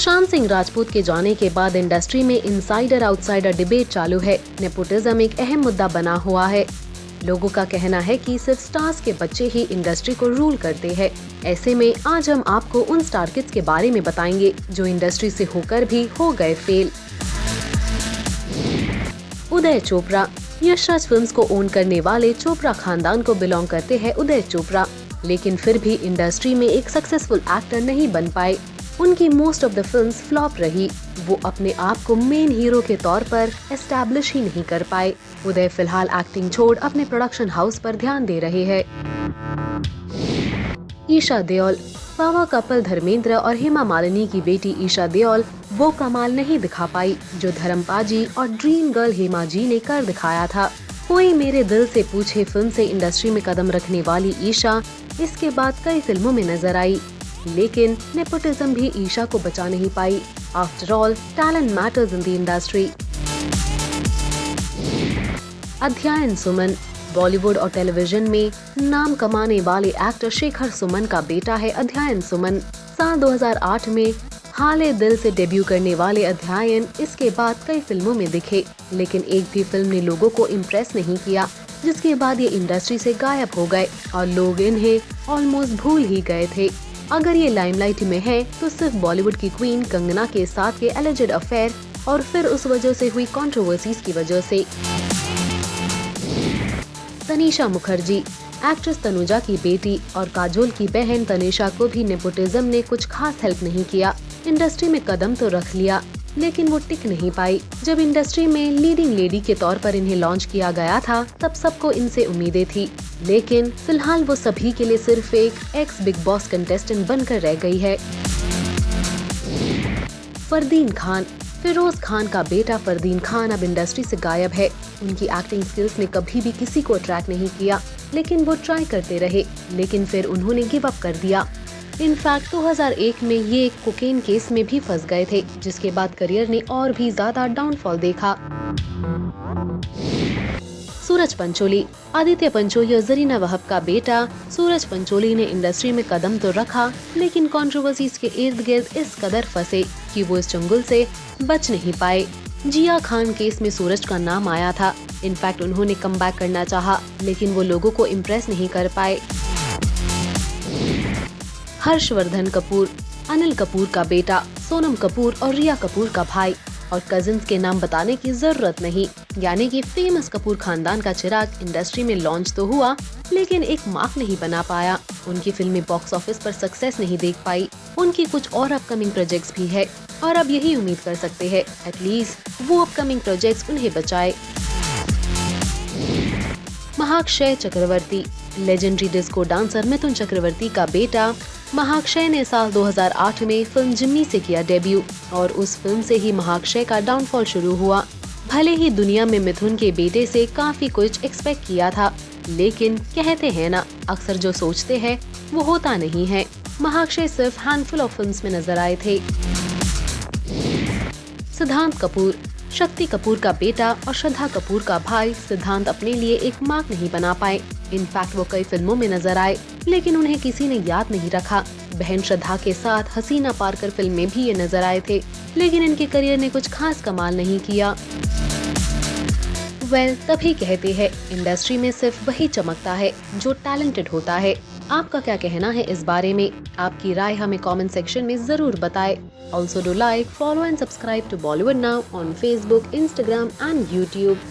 सुशांत सिंह राजपूत के जाने के बाद इंडस्ट्री में इनसाइडर आउटसाइडर डिबेट चालू है। नेपोटिज्म एक अहम मुद्दा बना हुआ है। लोगों का कहना है कि सिर्फ स्टार्स के बच्चे ही इंडस्ट्री को रूल करते हैं। ऐसे में आज हम आपको उन स्टार किड्स के बारे में बताएंगे जो इंडस्ट्री से होकर भी हो गए फेल। उदय चोपड़ा। यशराज फिल्म्स को ओन करने वाले चोपड़ा खानदान को बिलोंग करते हैं उदय चोपड़ा, लेकिन फिर भी इंडस्ट्री में एक सक्सेसफुल एक्टर नहीं बन पाए। उनकी most of the films flop रही। वो अपने आप को मेन हीरो के तौर पर एस्टैब्लिश ही नहीं कर पाए। उदय फिलहाल एक्टिंग छोड़ अपने प्रोडक्शन हाउस पर ध्यान दे रहे हैं। ईशा देओल। पावर कपल धर्मेंद्र और हेमा मालिनी की बेटी ईशा देओल वो कमाल नहीं दिखा पाई जो धर्मपाजी और ड्रीम गर्ल हेमा जी ने कर दिखाया था। कोई मेरे दिल से पूछे फिल्म से इंडस्ट्री में कदम रखने वाली ईशा इसके बाद कई फिल्मों में नजर आई, लेकिन नेपोटिज्म भी ईशा को बचा नहीं पाई। After all talent matters in the industry. Adhyayan Suman. Bollywood और टेलीविजन में नाम कमाने वाले एक्टर शेखर सुमन का बेटा है अध्ययन सुमन। साल 2008 में हाले दिल से डेब्यू करने वाले अध्ययन इसके बाद कई फिल्मों में दिखे, लेकिन एक भी फिल्म ने लोगों को इम्प्रेस नहीं किया, जिसके बाद ये इंडस्ट्री से गायब हो गए और लोग इन्हें ऑलमोस्ट भूल ही गए थे। अगर ये लाइमलाइट में है तो सिर्फ बॉलीवुड की क्वीन कंगना के साथ के एलिजेड अफेयर और फिर उस वजह से हुई कंट्रोवर्सीज की वजह से। तनीषा मुखर्जी। एक्ट्रेस तनुजा की बेटी और काजोल की बहन तनीषा को भी नेपोटिज्म ने कुछ खास हेल्प नहीं किया। इंडस्ट्री में कदम तो रख लिया, लेकिन वो टिक नहीं पाई। जब इंडस्ट्री में लीडिंग लेडी के तौर पर इन्हें लॉन्च किया गया था तब सबको इनसे उम्मीदें थी, लेकिन फिलहाल वो सभी के लिए सिर्फ एक एक्स बिग बॉस कंटेस्टेंट बनकर रह गई है। फरदीन खान। फिरोज खान का बेटा फरदीन खान अब इंडस्ट्री से गायब है। उनकी एक्टिंग स्किल्स ने कभी भी किसी को अट्रैक्ट नहीं किया, लेकिन वो ट्राई करते रहे, लेकिन फिर उन्होंने गिव अप कर दिया। इनफैक्ट 2001 में ये एक कोकेन केस में भी फंस गए थे, जिसके बाद करियर ने और भी ज्यादा डाउनफॉल देखा। सूरज पंचोली। आदित्य पंचोली और जरीना वहब का बेटा सूरज पंचोली ने इंडस्ट्री में कदम तो रखा, लेकिन कंट्रोवर्सीज के इर्द गिर्द इस कदर फंसे कि वो इस चंगुल से बच नहीं पाए। जिया खान केस में सूरज का नाम आया था। इनफैक्ट उन्होंने कमबैक करना चाहा, लेकिन वो लोगों को इम्प्रेस नहीं कर पाए। हर्षवर्धन कपूर। अनिल कपूर का बेटा, सोनम कपूर और रिया कपूर का भाई, और कजिन्स के नाम बताने की जरूरत नहीं, यानी कि फेमस कपूर खानदान का चिराग इंडस्ट्री में लॉन्च तो हुआ, लेकिन एक मार्क नहीं बना पाया। उनकी फिल्में बॉक्स ऑफिस पर सक्सेस नहीं देख पाई। उनकी कुछ और अपकमिंग प्रोजेक्ट्स भी है और अब यही उम्मीद कर सकते हैं एटलीस्ट वो अपकमिंग प्रोजेक्ट्स उन्हें बचाए। महाक्षय चक्रवर्ती। Legendary disco dancer Mithun Chakraborty का बेटा महाक्षय ने साल 2008 में फिल्म जिम्मी से किया डेब्यू और उस फिल्म से ही महाक्षय का डाउनफॉल शुरू हुआ। भले ही दुनिया में मिथुन के बेटे से काफी कुछ एक्सपेक्ट किया था, लेकिन कहते हैं ना, अक्सर जो सोचते हैं वो होता नहीं है। महाक्षय सिर्फ हैंडफुल ऑफ फिल्म्स में नजर आए थे। सिद्धांत कपूर। शक्ति कपूर का बेटा और श्रद्धा कपूर का भाई सिद्धांत अपने लिए एक मार्क नहीं बना पाए। इनफैक्ट वो कई फिल्मों में नजर आए, लेकिन उन्हें किसी ने याद नहीं रखा। बहन श्रद्धा के साथ हसीना पारकर फिल्म में भी ये नजर आए थे, लेकिन इनके करियर ने कुछ खास कमाल नहीं किया। तभी कहते हैं इंडस्ट्री में सिर्फ वही चमकता है जो टैलेंटेड होता है। आपका क्या कहना है इस बारे में? आपकी राय हमें कमेंट सेक्शन में जरूर बताएं। Also do like, follow and subscribe to Bollywood Now on Facebook, Instagram and YouTube.